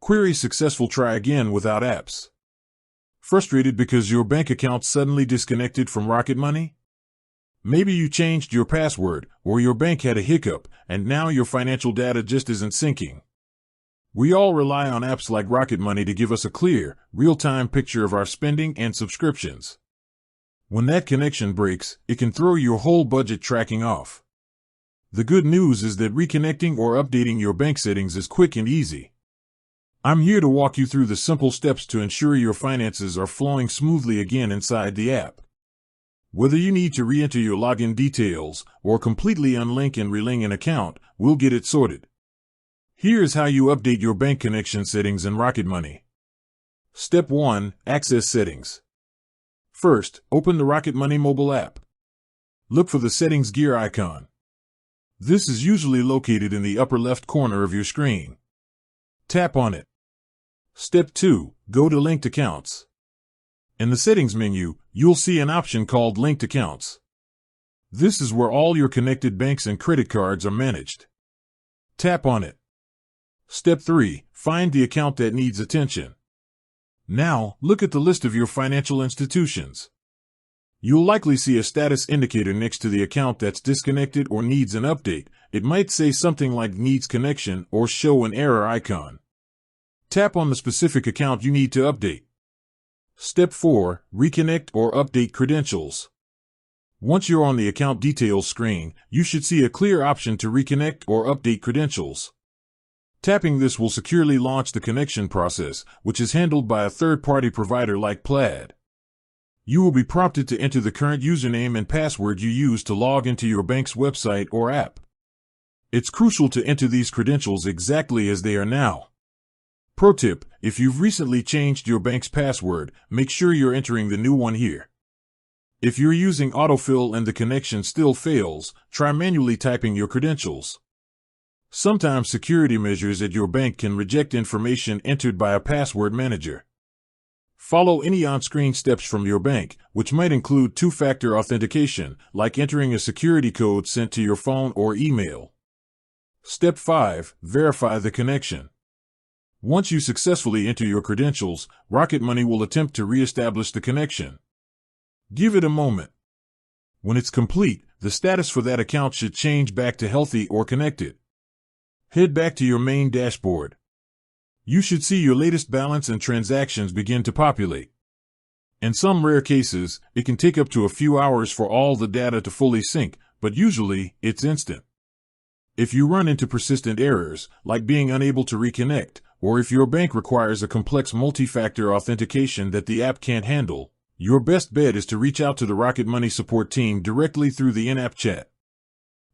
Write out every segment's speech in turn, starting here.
Query successful. Try again without apps. Frustrated because your bank account suddenly disconnected from Rocket Money? Maybe you changed your password, or your bank had a hiccup, and now your financial data just isn't syncing. We all rely on apps like Rocket Money to give us a clear, real-time picture of our spending and subscriptions. When that connection breaks, it can throw your whole budget tracking off. The good news is that reconnecting or updating your bank settings is quick and easy. I'm here to walk you through the simple steps to ensure your finances are flowing smoothly again inside the app. Whether you need to re-enter your login details or completely unlink and relink an account, we'll get it sorted. Here's how you update your bank connection settings in Rocket Money. Step 1. Access settings. First, open the Rocket Money mobile app. Look for the settings gear icon. This is usually located in the upper left corner of your screen. Tap on it. Step 2. Go to Linked Accounts. In the Settings menu, you'll see an option called Linked Accounts. This is where all your connected banks and credit cards are managed. Tap on it. Step 3. Find the account that needs attention. Now, look at the list of your financial institutions. You'll likely see a status indicator next to the account that's disconnected or needs an update. It might say something like needs connection or show an error icon. Tap on the specific account you need to update. Step 4. Reconnect or update credentials. Once you're on the account details screen, you should see a clear option to reconnect or update credentials. Tapping this will securely launch the connection process, which is handled by a third-party provider like Plaid. You will be prompted to enter the current username and password you use to log into your bank's website or app. It's crucial to enter these credentials exactly as they are now. Pro tip: if you've recently changed your bank's password, make sure you're entering the new one here. If you're using autofill and the connection still fails, try manually typing your credentials. Sometimes security measures at your bank can reject information entered by a password manager. Follow any on-screen steps from your bank, which might include two-factor authentication, like entering a security code sent to your phone or email. Step 5. Verify the connection. Once you successfully enter your credentials, Rocket Money will attempt to re-establish the connection. Give it a moment. When it's complete, the status for that account should change back to healthy or connected. Head back to your main dashboard. You should see your latest balance and transactions begin to populate. In some rare cases, it can take up to a few hours for all the data to fully sync, but usually, it's instant. If you run into persistent errors, like being unable to reconnect, or if your bank requires a complex multi-factor authentication that the app can't handle, your best bet is to reach out to the Rocket Money support team directly through the in-app chat.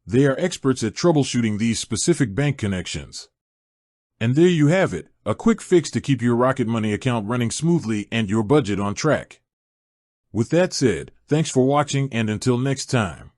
They are experts at troubleshooting these specific bank connections. And there you have it, a quick fix to keep your Rocket Money account running smoothly and your budget on track. With that said, thanks for watching, and until next time.